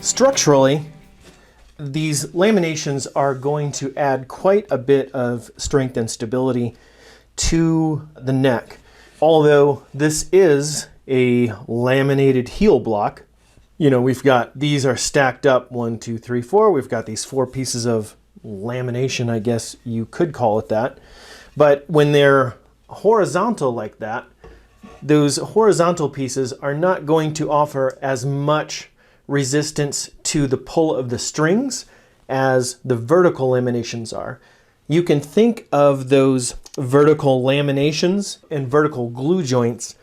Structurally, these laminations are going to add quite a bit of strength and stability to the neck. Although this is a laminated heel block, you know, we've got, these are stacked up 1, 2, 3, 4. We've got these 4 pieces of lamination, I guess you could call it that. But when they're horizontal like that, those horizontal pieces are not going to offer as much resistance to the pull of the strings as the vertical laminations are. You can think of those vertical laminations and vertical glue joints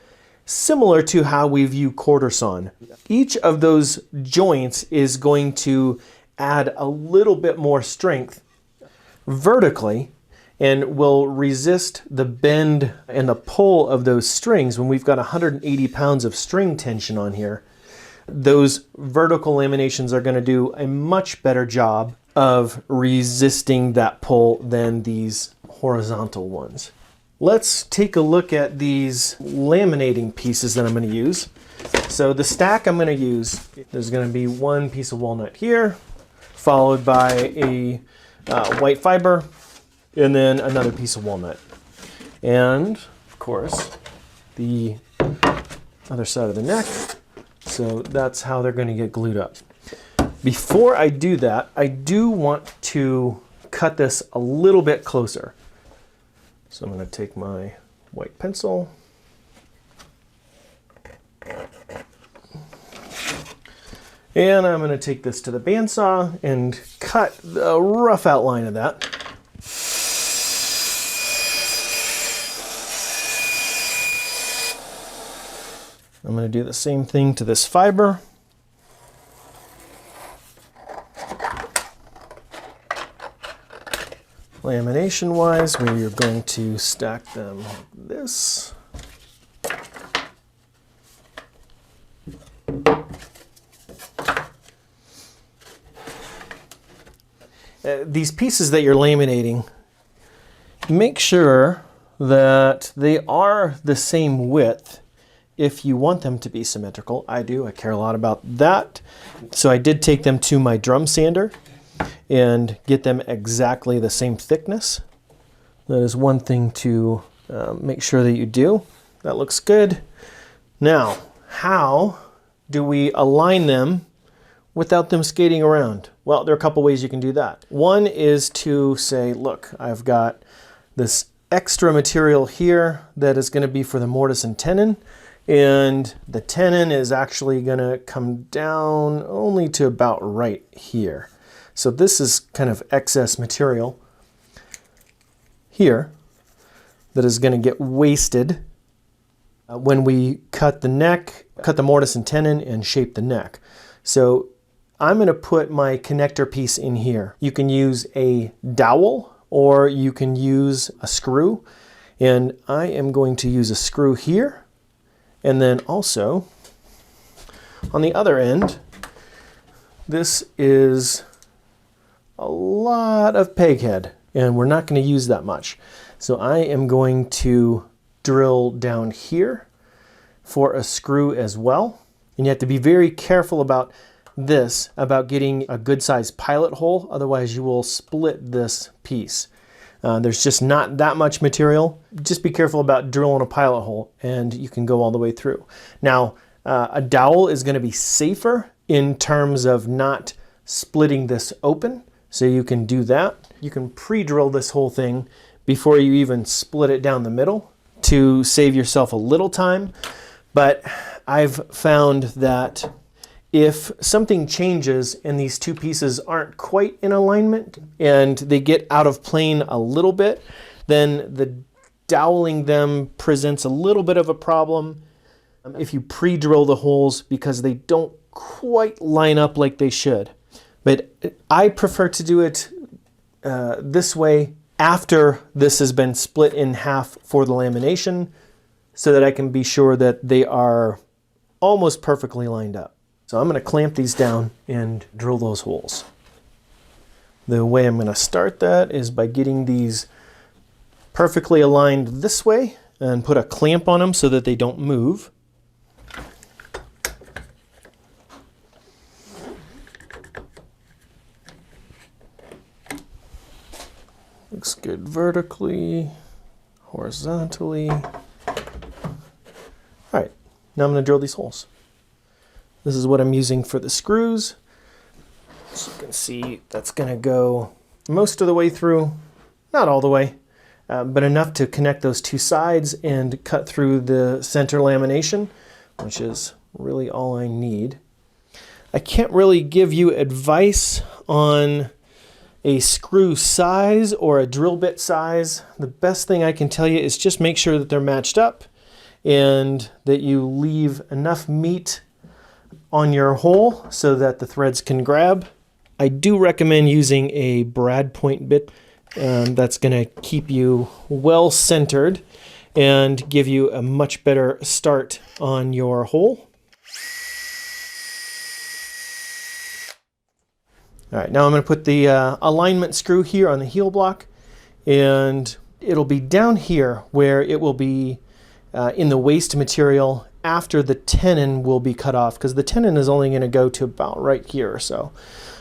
similar to how we view quarter sawn. Each of those joints is going to add a little bit more strength vertically and will resist the bend and the pull of those strings. When we've got 180 pounds of string tension on here, those vertical laminations are going to do a much better job of resisting that pull than these horizontal ones. Let's take a look at these laminating pieces that I'm going to use. So the stack I'm going to use, there's going to be 1 piece of walnut here, followed by a white fiber, and then another piece of walnut. And of course, the other side of the neck. So that's how they're going to get glued up. Before I do that, I do want to cut this a little bit closer. So I'm going to take my white pencil and I'm going to take this to the bandsaw and cut a rough outline of that. I'm going to do the same thing to this fiber. Lamination wise, where you're going to stack them like this. These pieces that you're laminating, make sure that they are the same width if you want them to be symmetrical. I do, I care a lot about that. So I did take them to my drum sander and get them exactly the same thickness. That is one thing to make sure that you do. That looks good. Now, how do we align them without them skating around? Well, there are a couple ways you can do that. One is to say, look, I've got this extra material here that is going to be for the mortise and tenon, and the tenon is actually going to come down only to about right here. So this is kind of excess material here that is going to get wasted when we cut the neck, cut the mortise and tenon, and shape the neck. So I'm going to put my connector piece in here. You can use a dowel or you can use a screw, and I am going to use a screw here, and then also on the other end, this is a lot of peg head, and we're not going to use that much. So I am going to drill down here for a screw as well. And you have to be very careful about this, about getting a good sized pilot hole, otherwise you will split this piece. There's just not that much material. Just be careful about drilling a pilot hole and you can go all the way through. Now, a dowel is going to be safer in terms of not splitting this open. So you can do that. You can pre-drill this whole thing before you even split it down the middle to save yourself a little time. But I've found that if something changes and these two pieces aren't quite in alignment and they get out of plane a little bit, then the doweling them presents a little bit of a problem if you pre-drill the holes because they don't quite line up like they should. But I prefer to do it this way after this has been split in half for the lamination so that I can be sure that they are almost perfectly lined up. So I'm going to clamp these down and drill those holes. The way I'm going to start that is by getting these perfectly aligned this way and put a clamp on them so that they don't move. vertically, horizontally. All right, now I'm going to drill these holes. This is what I'm using for the screws. So you can see that's going to go most of the way through, not all the way, but enough to connect those two sides and cut through the center lamination, which is really all I need. I can't really give you advice on a screw size or a drill bit size. The best thing I can tell you is just make sure that they're matched up and that you leave enough meat on your hole so that the threads can grab. I do recommend using a brad point bit. That's going to keep you well centered and give you a much better start on your hole. All right, now I'm going to put the alignment screw here on the heel block, and it'll be down here where it will be in the waste material after the tenon will be cut off, because the tenon is only going to go to about right here or so.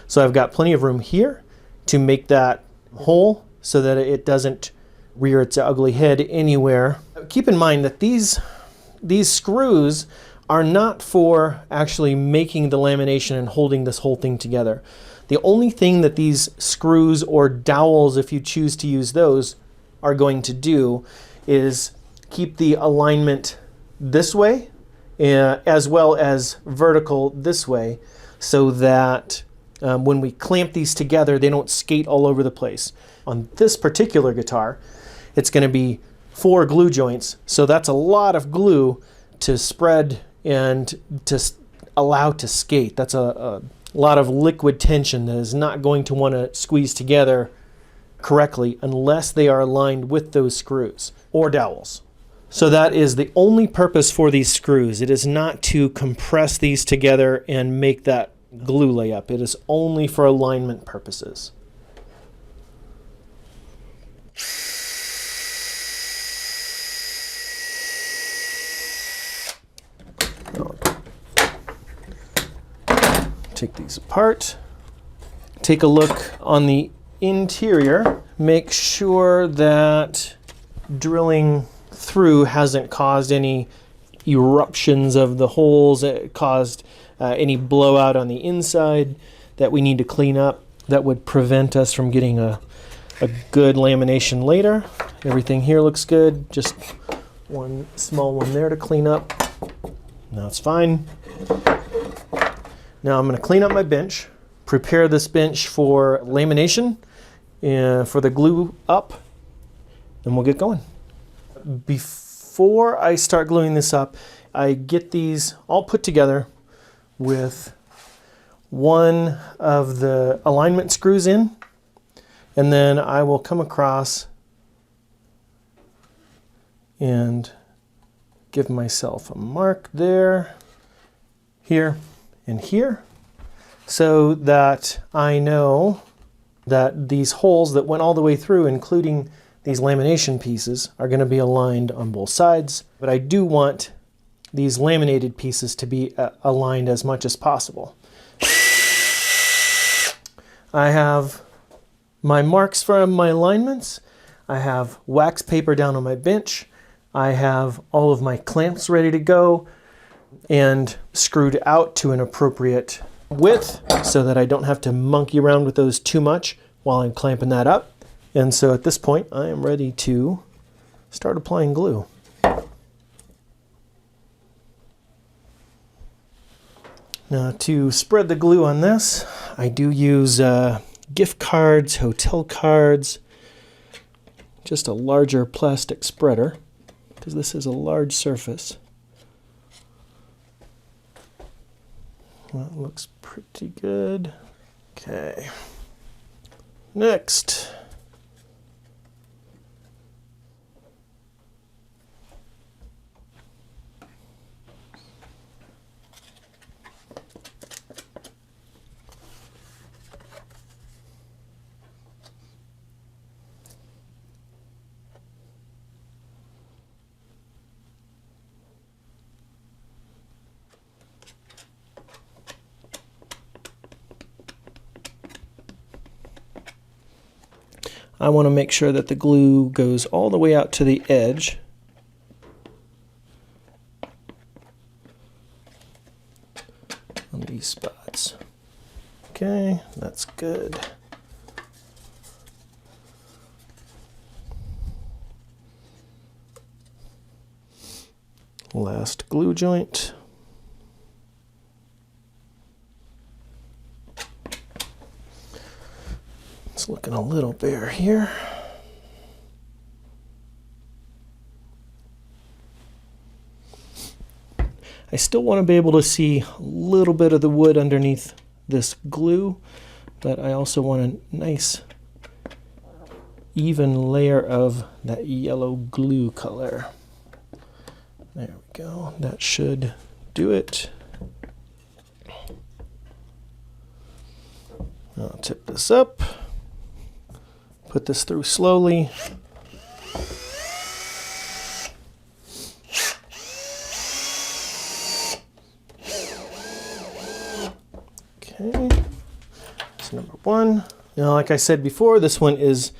So I've got plenty of room here to make that hole so that it doesn't rear its ugly head anywhere. Keep in mind that these screws are not for actually making the lamination and holding this whole thing together. The only thing that these screws or dowels, if you choose to use those, are going to do is keep the alignment this way as well as vertical this way, so that when we clamp these together, they don't skate all over the place. On this particular guitar, it's going to be 4 glue joints, so that's a lot of glue to spread and to allow to skate. That's a lot of liquid tension that is not going to want to squeeze together correctly unless they are aligned with those screws or dowels. So that is the only purpose for these screws. It is not to compress these together and make that glue lay up. It is only for alignment purposes. Take these apart. Take a look on the interior. Make sure that drilling through hasn't caused any eruptions of the holes, it caused any blowout on the inside that we need to clean up that would prevent us from getting a good lamination later. Everything here looks good, just one small one there to clean up. Now it's fine. Now I'm going to clean up my bench, prepare this bench for lamination, for the glue up, and we'll get going. Before I start gluing this up, I get these all put together with one of the alignment screws in, and then I will come across and give myself a mark there, here, and here, so that I know that these holes that went all the way through, including these lamination pieces, are going to be aligned on both sides. But I do want these laminated pieces to be aligned as much as possible. I have my marks for my alignments. I have wax paper down on my bench. I have all of my clamps ready to go and screwed out to an appropriate width so that I don't have to monkey around with those too much while I'm clamping that up. And so at this point, I am ready to start applying glue. Now, to spread the glue on this, I do use gift cards, hotel cards, just a larger plastic spreader, because this is a large surface. That looks pretty good. Okay. Next. I want to make sure that the glue goes all the way out to the edge. On these spots. Okay, that's good. Last glue joint. It's looking a little bare here. I still want to be able to see a little bit of the wood underneath this glue, but I also want a nice even layer of that yellow glue color. There we go. That should do it. I'll tip this up, put this through slowly. Okay, that's number one. Now, like I said before, this one is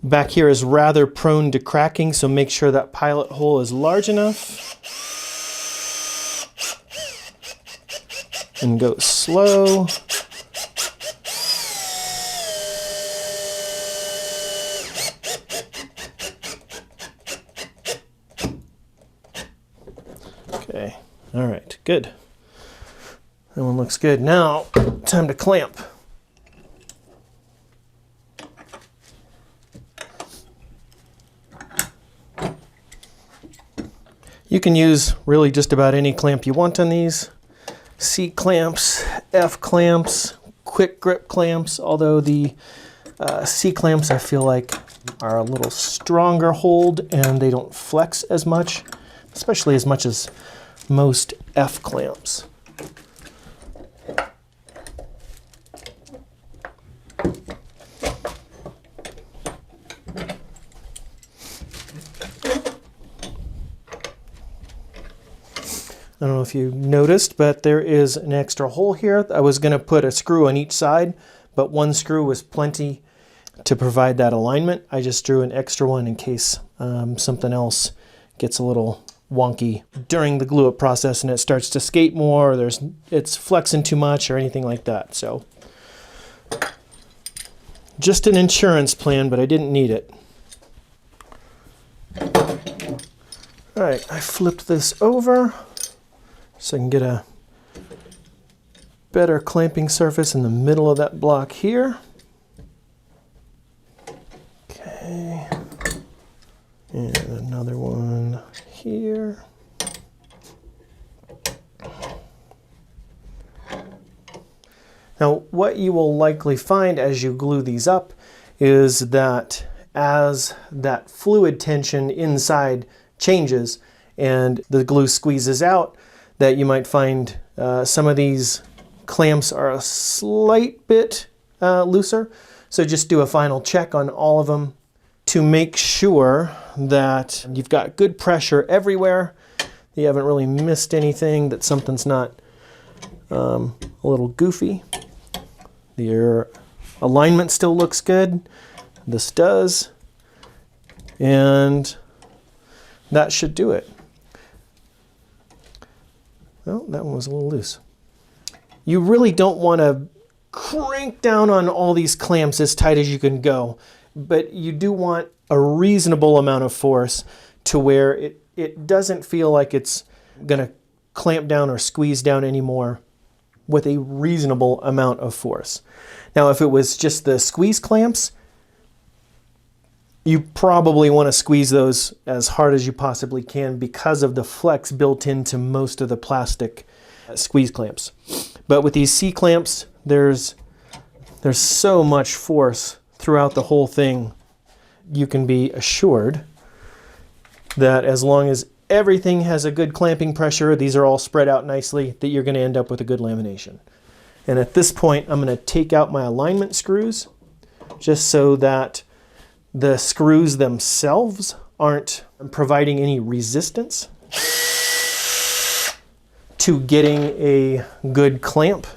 back here is rather prone to cracking, so make sure that pilot hole is large enough. And go slow. Okay, all right, good. That one looks good. Now, time to clamp. You can use really just about any clamp you want on these. C clamps, F clamps, quick grip clamps, although the C clamps I feel like are a little stronger hold and they don't flex as much, especially as much as most F clamps. I don't know if you noticed, but there is an extra hole here. I was going to put a screw on each side, but one screw was plenty to provide that alignment. I just drew an extra one in case something else gets a little wonky during the glue up process and it starts to skate more, or it's flexing too much or anything like that. So just an insurance plan, but I didn't need it. All right, I flipped this over so I can get a better clamping surface in the middle of that block here. Okay, and another one here. Now, what you will likely find as you glue these up is that as that fluid tension inside changes and the glue squeezes out, that you might find some of these clamps are a slight bit looser. So just do a final check on all of them to make sure that you've got good pressure everywhere, you haven't really missed anything, that something's not a little goofy. Your alignment still looks good. This does. And that should do it. Oh, that one was a little loose. You really don't want to crank down on all these clamps as tight as you can go, but you do want a reasonable amount of force to where it doesn't feel like it's going to clamp down or squeeze down anymore, with a reasonable amount of force. Now, if it was just the squeeze clamps, you probably want to squeeze those as hard as you possibly can because of the flex built into most of the plastic squeeze clamps. But with these C clamps, there's so much force throughout the whole thing. You can be assured that as long as everything has a good clamping pressure, these are all spread out nicely, that you're going to end up with a good lamination. And at this point, I'm going to take out my alignment screws just so that the screws themselves aren't providing any resistance to getting a good clamp.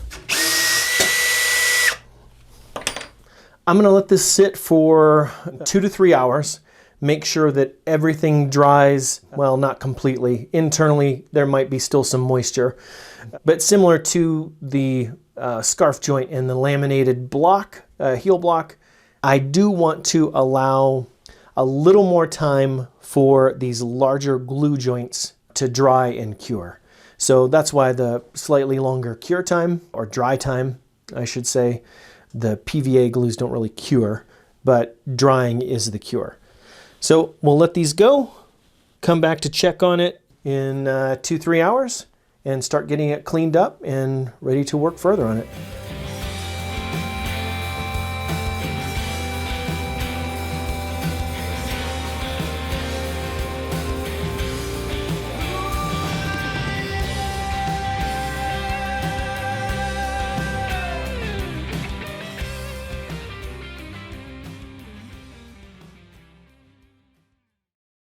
I'm going to let this sit for 2 to 3 hours. Make sure that everything dries, well, not completely. Internally, there might be still some moisture. But similar to the scarf joint and the laminated block, heel block, I do want to allow a little more time for these larger glue joints to dry and cure. So that's why the slightly longer cure time, or dry time, I should say. The PVA glues don't really cure, but drying is the cure. So we'll let these go, come back to check on it in 2-3 hours, and start getting it cleaned up and ready to work further on it.